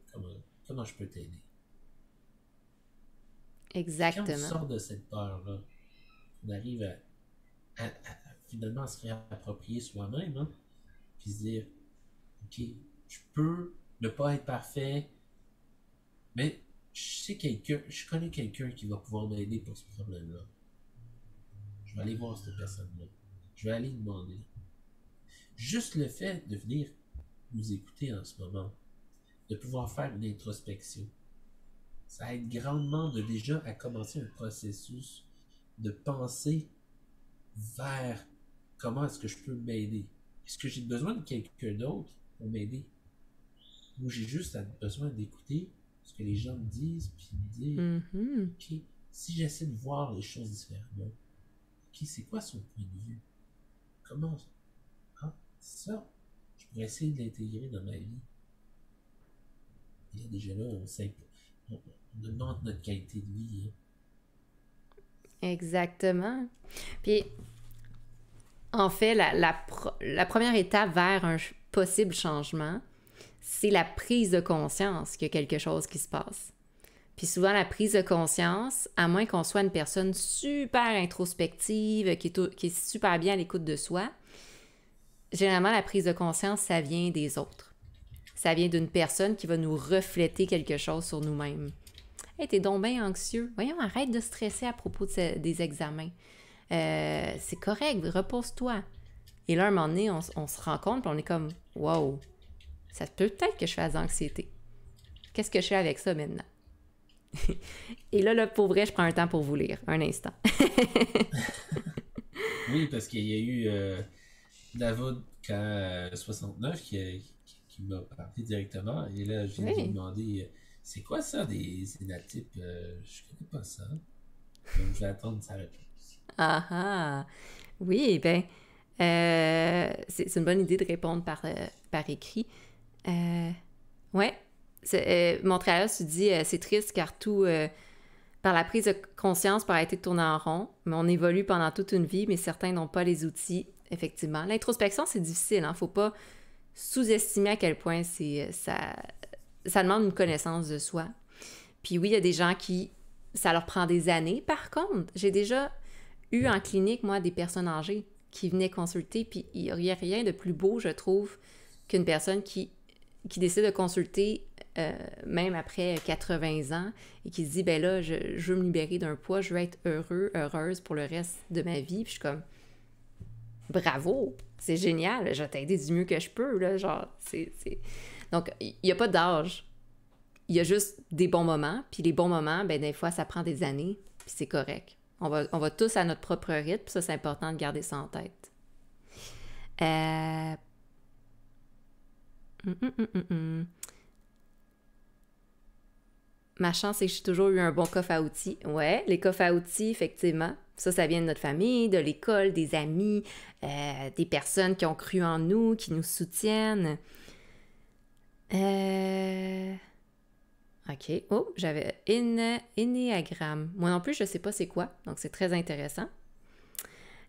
Comment je peux t'aider? Exactement. Quand on sort de cette peur-là, on arrive à finalement à se réapproprier soi-même, hein, puis se dire, ok, je peux ne pas être parfait, mais je connais quelqu'un qui va pouvoir m'aider pour ce problème-là. Je vais aller voir cette personne-là. Je vais aller demander. Juste le fait de venir nous écouter en ce moment, de pouvoir faire une introspection, ça aide grandement déjà à commencer un processus de penser vers comment est-ce que je peux m'aider. Est-ce que j'ai besoin de quelqu'un d'autre pour m'aider? Ou j'ai juste besoin d'écouter ce que les gens me disent, puis me dire, ok, si j'essaie de voir les choses différemment, ok, c'est quoi son point de vue? Comment? Ah, c'est ça. Je pourrais essayer de l'intégrer dans ma vie. Et là, déjà là, on augmente notre qualité de vie. Hein. Exactement. Puis, en fait, la première étape vers un possible changement, c'est la prise de conscience qu'il y a quelque chose qui se passe. Puis souvent, la prise de conscience, à moins qu'on soit une personne super introspective, qui est super bien à l'écoute de soi, généralement, la prise de conscience, ça vient des autres. Ça vient d'une personne qui va nous refléter quelque chose sur nous-mêmes. « Hey, t'es donc bien anxieux. Voyons, arrête de stresser à propos des examens. C'est correct, repose-toi. » Et là, à un moment donné, on se rend compte, puis on est comme « Wow, ça peut être que je fasse anxiété. Qu'est-ce que je fais avec ça maintenant? » Et là, pour vrai, je prends un temps pour vous lire. Un instant. Oui, parce qu'il y a eu David K69 qui qui m'a parlé directement. Et là, j'ai Oui. demandé c'est quoi ça, des sénatypes? Je connais pas ça. Donc, je vais attendre sa réponse. Ah ah! Oui, ben, c'est une bonne idée de répondre par écrit. Ouais. Montréal se dit c'est triste car tout, par la prise de conscience, par arrêter de tourner en rond, mais on évolue pendant toute une vie, mais certains n'ont pas les outils, effectivement. L'introspection, c'est difficile, hein? Faut pas sous-estimer à quel point ça demande une connaissance de soi. Puis oui, il y a des gens qui, ça leur prend des années. Par contre, j'ai déjà eu en clinique, moi, des personnes âgées qui venaient consulter, puis il n'y a rien de plus beau, je trouve, qu'une personne qui décide de consulter même après 80 ans et qui se dit, ben là, je veux me libérer d'un poids, je veux être heureuse pour le reste de ma vie. Puis je suis comme, bravo, c'est génial, je vais t'aider du mieux que je peux, là, genre, Donc, il n'y a pas d'âge. Il y a juste des bons moments, puis les bons moments, ben des fois, ça prend des années, puis c'est correct. On va tous à notre propre rythme, puis ça, c'est important de garder ça en tête. Ma chance, c'est que j'ai toujours eu un bon coffre à outils. Ouais, les coffres à outils, effectivement. Ça vient de notre famille, de l'école, des amis, des personnes qui ont cru en nous, qui nous soutiennent. OK. Oh, j'avais Ennéagramme. Moi non plus, je ne sais pas c'est quoi, donc c'est très intéressant.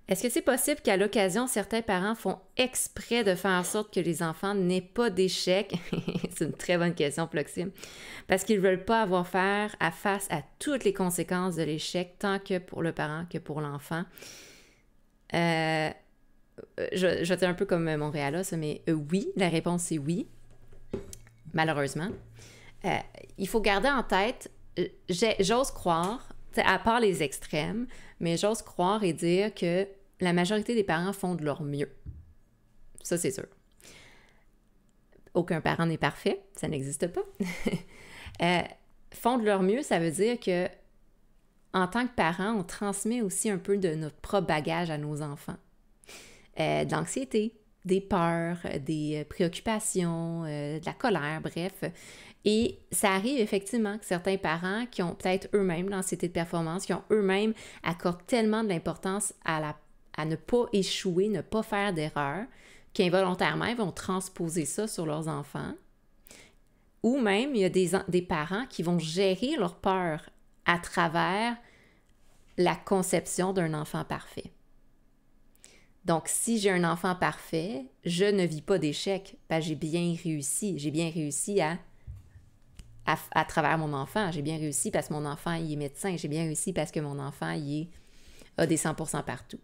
Est-ce que c'est possible qu'à l'occasion, certains parents font exprès de faire en sorte que les enfants n'aient pas d'échec? C'est une très bonne question, Proxime. Parce qu'ils ne veulent pas avoir face à toutes les conséquences de l'échec, tant que pour le parent que pour l'enfant. Je vais dire un peu comme Montréal, ça, mais oui, la réponse c'est oui, malheureusement. Il faut garder en tête, j'ose croire, à part les extrêmes, mais j'ose croire et dire que la majorité des parents font de leur mieux. Ça, c'est sûr. Aucun parent n'est parfait, ça n'existe pas. Font de leur mieux, ça veut dire que en tant que parent, on transmet aussi un peu de notre propre bagage à nos enfants. De l'anxiété, des peurs, des préoccupations, de la colère, bref. Et ça arrive effectivement que certains parents qui ont peut-être eux-mêmes l'anxiété de performance, qui ont eux-mêmes accordent tellement de l'importance à ne pas échouer, ne pas faire d'erreur, qu'involontairement, ils vont transposer ça sur leurs enfants. Ou même, il y a des parents qui vont gérer leur peur à travers la conception d'un enfant parfait. Donc, si j'ai un enfant parfait, je ne vis pas d'échec. Ben, j'ai bien réussi. J'ai bien réussi à travers mon enfant. J'ai bien réussi parce que mon enfant, il est médecin. J'ai bien réussi parce que mon enfant, a des 100% partout.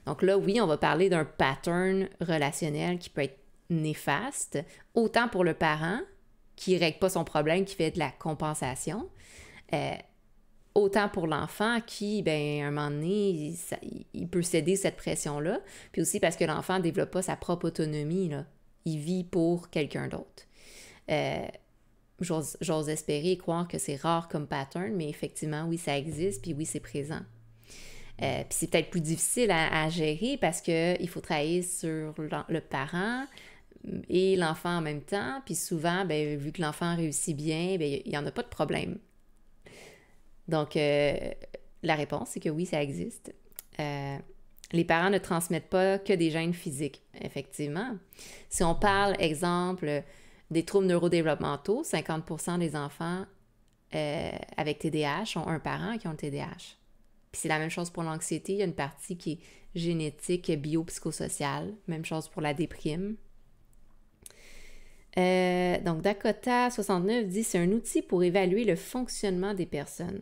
Donc là, oui, on va parler d'un pattern relationnel qui peut être néfaste, autant pour le parent qui ne règle pas son problème, qui fait de la compensation, autant pour l'enfant qui, ben, à un moment donné, il peut céder cette pression-là, puis aussi parce que l'enfant ne développe pas sa propre autonomie, là. Il vit pour quelqu'un d'autre. J'ose espérer et croire que c'est rare comme pattern, mais effectivement, oui, ça existe, puis oui, c'est présent. Puis c'est peut-être plus difficile à gérer parce qu'il faut travailler sur le parent et l'enfant en même temps, puis souvent, ben, vu que l'enfant réussit bien, ben, il n'y en a pas de problème. Donc, la réponse, c'est que oui, ça existe. Les parents ne transmettent pas que des gènes physiques, effectivement. Si on parle, exemple, des troubles neurodéveloppementaux, 50% des enfants avec TDAH ont un parent qui ont le TDAH. Puis c'est la même chose pour l'anxiété, il y a une partie qui est génétique, biopsychosociale. Même chose pour la déprime. Donc, Dakota 69 dit « C'est un outil pour évaluer le fonctionnement des personnes. »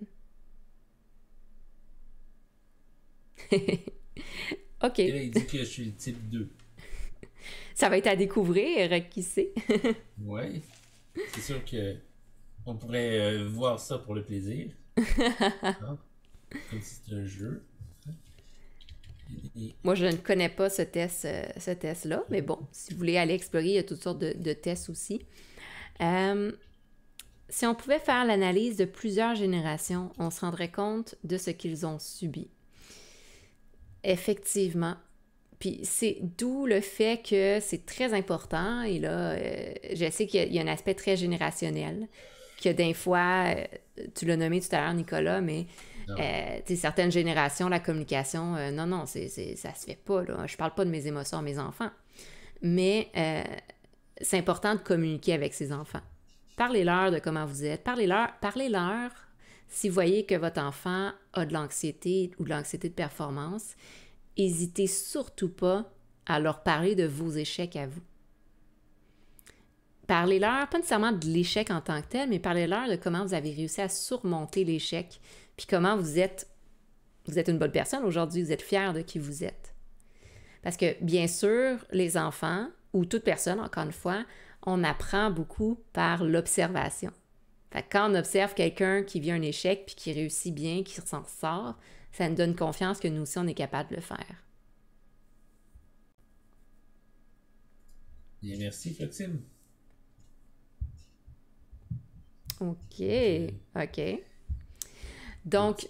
OK. Et là, il dit que je suis le type 2. Ça va être à découvrir, qui sait? Ouais. C'est sûr que on pourrait voir ça pour le plaisir. Hein? Comme si c'était un jeu. Moi, je ne connais pas ce test-là, mais bon, si vous voulez aller explorer, il y a toutes sortes de tests aussi. Si on pouvait faire l'analyse de plusieurs générations, on se rendrait compte de ce qu'ils ont subi. Effectivement. Puis c'est d'où le fait que c'est très important, et là, je sais qu'il y a un aspect très générationnel, que des fois, tu l'as nommé tout à l'heure, Nicolas, mais tu sais, certaines générations, la communication, non, ça se fait pas, là. Je parle pas de mes émotions à mes enfants, mais c'est important de communiquer avec ses enfants. Parlez-leur de comment vous êtes, parlez-leur si vous voyez que votre enfant a de l'anxiété ou de l'anxiété de performance. N'hésitez surtout pas à leur parler de vos échecs à vous. Parlez-leur, pas nécessairement de l'échec en tant que tel, mais parlez-leur de comment vous avez réussi à surmonter l'échec, puis comment vous êtes une bonne personne aujourd'hui, vous êtes fier de qui vous êtes. Parce que, bien sûr, les enfants, ou toute personne, encore une fois, on apprend beaucoup par l'observation. Fait que quand on observe quelqu'un qui vit un échec, puis qui réussit bien, qui s'en sort, ça nous donne confiance que nous aussi, on est capable de le faire. Bien, merci, Flexible. OK. Donc,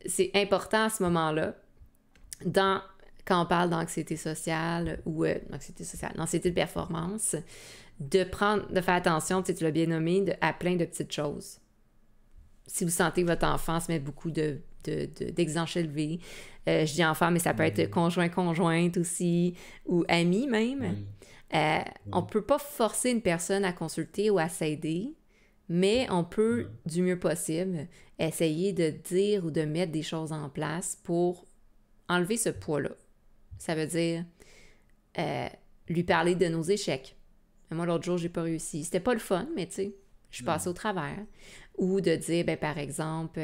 c'est important à ce moment-là, quand on parle d'anxiété sociale ou d'anxiété de performance, de faire attention, tu l'as bien nommé, à plein de petites choses. Si vous sentez que votre enfant se met beaucoup d'exigences élevées, je dis enfant, mais ça peut être conjointe aussi, ou ami même. On ne peut pas forcer une personne à consulter ou à s'aider, mais on peut, du mieux possible, essayer de dire ou de mettre des choses en place pour enlever ce poids-là. Ça veut dire lui parler de nos échecs. Moi, l'autre jour, j'ai pas réussi. C'était pas le fun, mais tu sais, je suis passée au travers. Ou de dire, par exemple,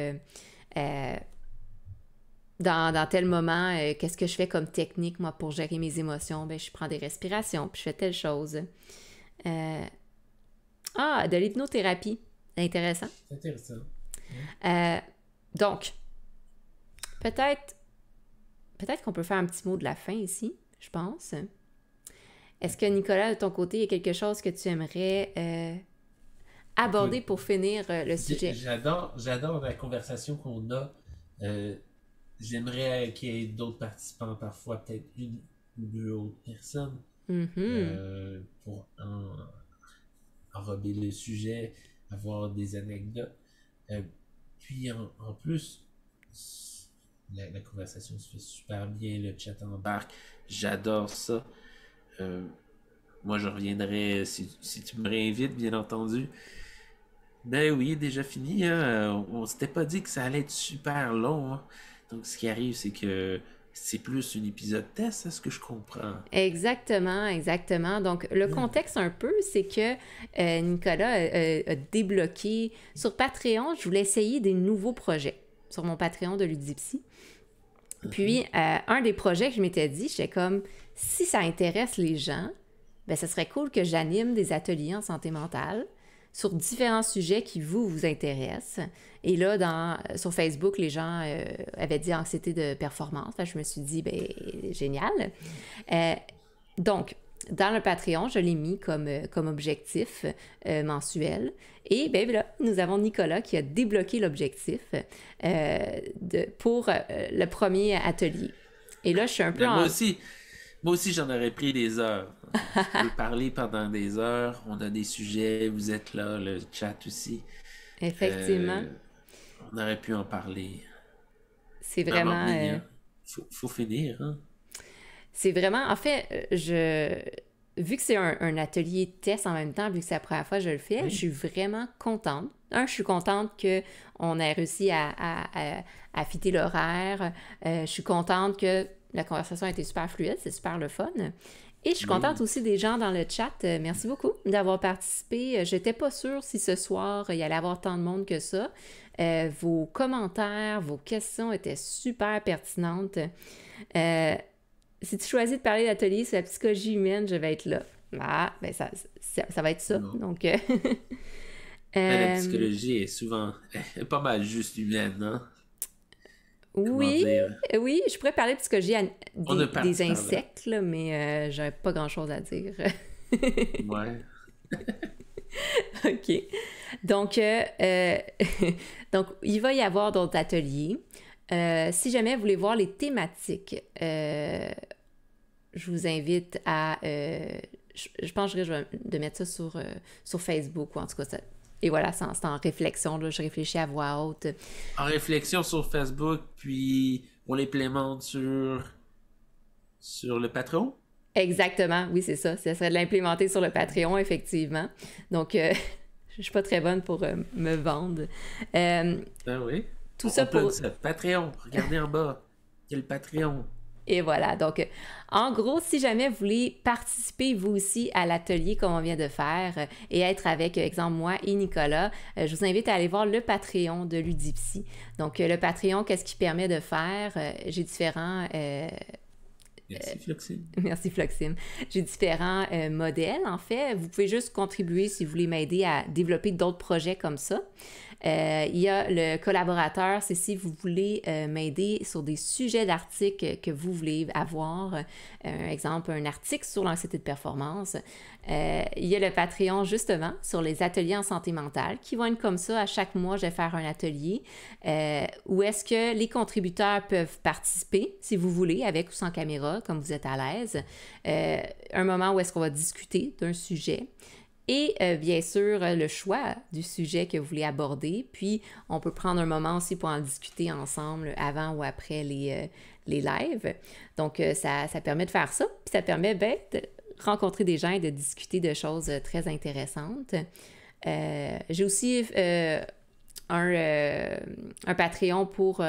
dans tel moment, qu'est-ce que je fais comme technique, moi, pour gérer mes émotions? Je prends des respirations, puis je fais telle chose. De l'hypnothérapie. Intéressant. C'est intéressant. Donc, peut-être qu'on peut faire un petit mot de la fin ici, je pense. Est-ce que, Nicolas, de ton côté, il y a quelque chose que tu aimerais aborder pour finir le sujet? J'adore la conversation qu'on a. J'aimerais qu'il y ait d'autres participants, parfois peut-être une ou deux autres personnes, pour enrober le sujet, avoir des anecdotes. Puis en plus, la conversation se fait super bien, le chat embarque. J'adore ça. Moi, je reviendrai si tu me réinvites, bien entendu. Ben oui, déjà fini. Hein? On s'était pas dit que ça allait être super long. Hein? Donc, ce qui arrive, c'est que c'est plus un épisode test, c'est ce que je comprends. Exactement. Donc, le contexte un peu, c'est que Nicolas a débloqué sur Patreon. Je voulais essayer des nouveaux projets sur mon Patreon de Ludipsy. Puis, un des projets que je m'étais dit, j'étais comme, si ça intéresse les gens, ben ça serait cool que j'anime des ateliers en santé mentale sur différents sujets qui vous intéressent. Et là, sur Facebook, les gens avaient dit anxiété de performance. Fait que je me suis dit, génial. Donc, dans le Patreon, je l'ai mis comme objectif mensuel. Et là, nous avons Nicolas qui a débloqué l'objectif pour le premier atelier. Et là, je suis un peu Moi aussi, j'en aurais pris des heures. Je peux parler pendant des heures. On a des sujets. Vous êtes là, le chat aussi. Effectivement. On aurait pu en parler. C'est vraiment... Faut finir, hein? C'est vraiment... En fait, vu que c'est un atelier test en même temps, vu que c'est la première fois que je le fais, je suis vraiment contente. Je suis contente qu'on ait réussi à fitter l'horaire. Je suis contente que la conversation a été super fluide, c'est super le fun. Et je suis contente aussi des gens dans le chat. Merci beaucoup d'avoir participé. Je n'étais pas sûre si ce soir, il y allait avoir tant de monde que ça. Vos commentaires, vos questions étaient super pertinentes. Si tu choisis de parler d'atelier sur la psychologie humaine, je vais être là. Ça va être ça. Donc, la psychologie est souvent pas mal juste humaine, hein? Oui, je pourrais parler de psychologie des insectes, là, mais j'aurais pas grand-chose à dire. Ouais. OK. Donc, il va y avoir d'autres ateliers. Si jamais vous voulez voir les thématiques, je vous invite à... je pense que je vais de mettre ça sur Facebook, ou en tout cas, et voilà, c'est en réflexion, là, je réfléchis à voix haute. En réflexion sur Facebook, puis on l'implémente sur le Patreon? Exactement, oui, c'est ça. Ça serait de l'implémenter sur le Patreon, effectivement. Donc, je suis pas très bonne pour me vendre. Ah oui. Tout ça pour... Patreon, regardez en bas. Il y a le Patreon. Et voilà, donc en gros, si jamais vous voulez participer vous aussi à l'atelier comme on vient de faire et être avec, exemple, moi et Nicolas, je vous invite à aller voir le Patreon de Ludipsy. Donc le Patreon, qu'est-ce qu'il permet de faire? J'ai différents... Merci Floxime. Merci Floxime. J'ai différents modèles, en fait. Vous pouvez juste contribuer si vous voulez m'aider à développer d'autres projets comme ça. Il y a le collaborateur, c'est si vous voulez m'aider sur des sujets d'articles que vous voulez avoir. Exemple, un article sur l'anxiété de performance. Il y a le Patreon, justement, sur les ateliers en santé mentale, qui vont être comme ça. À chaque mois, je vais faire un atelier où est-ce que les contributeurs peuvent participer, si vous voulez, avec ou sans caméra, comme vous êtes à l'aise. Un moment où est-ce qu'on va discuter d'un sujet. Et bien sûr, le choix du sujet que vous voulez aborder. Puis, on peut prendre un moment aussi pour en discuter ensemble avant ou après les lives. Donc, ça permet de faire ça. Puis, ça permet de rencontrer des gens et de discuter de choses très intéressantes. J'ai aussi un Patreon pour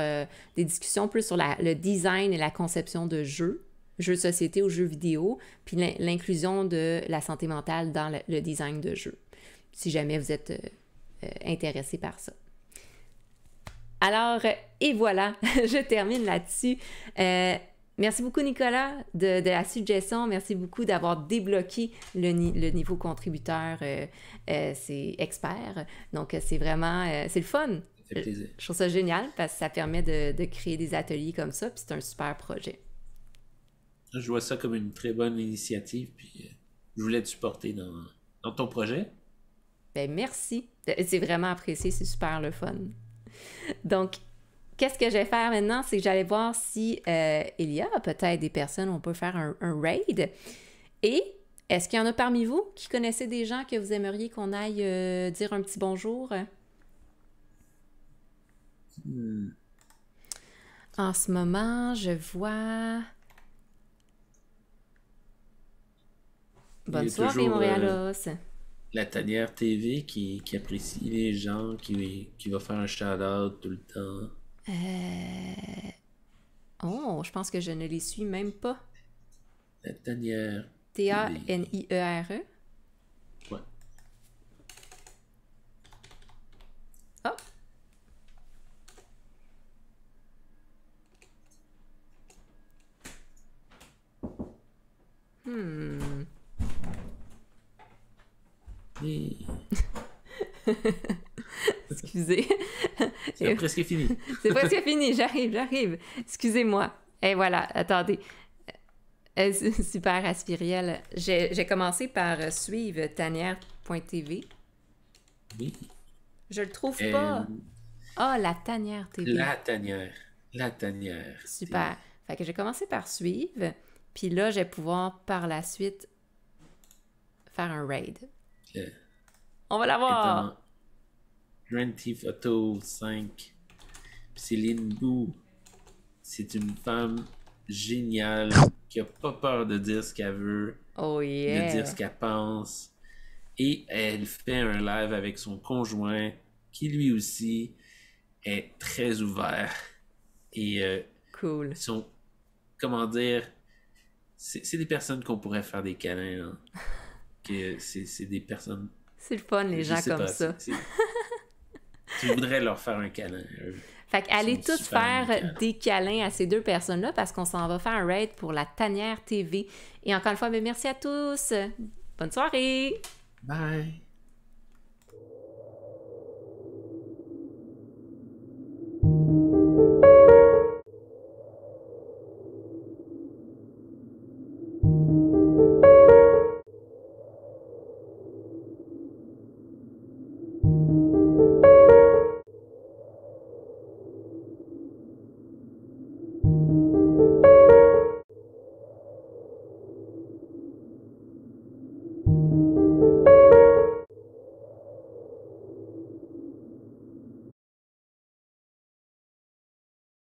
des discussions plus sur le design et la conception de jeux de société ou jeux vidéo, puis l'inclusion de la santé mentale dans le design de jeux, si jamais vous êtes intéressé par ça. Alors, et voilà, je termine là-dessus. Merci beaucoup, Nicolas, de la suggestion. Merci beaucoup d'avoir débloqué le niveau contributeur, c'est expert. Donc, c'est vraiment, c'est le fun. Ça fait plaisir. Je trouve ça génial parce que ça permet de créer des ateliers comme ça, puis c'est un super projet. Je vois ça comme une très bonne initiative, puis je voulais te supporter dans ton projet. Ben merci. C'est vraiment apprécié, c'est super le fun. Donc, qu'est-ce que je vais faire maintenant? C'est que j'allais voir si il y a peut-être des personnes où on peut faire un raid. Et est-ce qu'il y en a parmi vous qui connaissez des gens que vous aimeriez qu'on aille dire un petit bonjour? En ce moment, je vois... Bonne soirée, Montréalos. La Tanière TV qui apprécie les gens, qui va faire un shout-out tout le temps. Oh, je pense que je ne les suis même pas. La Tanière T-A-N-I-E-R-E. Ouais. Oh. Excusez. C'est presque fini. C'est presque fini, j'arrive. Excusez-moi. Et voilà, attendez. Super, Aspiriel. J'ai commencé par suivre tanière.tv. Oui. Je le trouve pas. Ah, la Tanière TV. La Tanière. Super. Fait que j'ai commencé par suivre, puis là, je vais pouvoir par la suite faire un raid. On va l'avoir! Grand Theft Auto 5. Céline Bou. C'est une femme géniale qui a pas peur de dire ce qu'elle veut, Oh yeah! de dire ce qu'elle pense. Et elle fait un live avec son conjoint qui lui aussi est très ouvert. Et cool. sont, comment dire, c'est des personnes qu'on pourrait faire des câlins. Hein. Que c'est des personnes... C'est le fun, les gens comme ça. Tu voudrais leur faire un câlin. Fait qu'allez tous faire des câlins à ces deux personnes-là parce qu'on s'en va faire un raid pour la Tanière TV. Et encore une fois, merci à tous. Bonne soirée! Bye!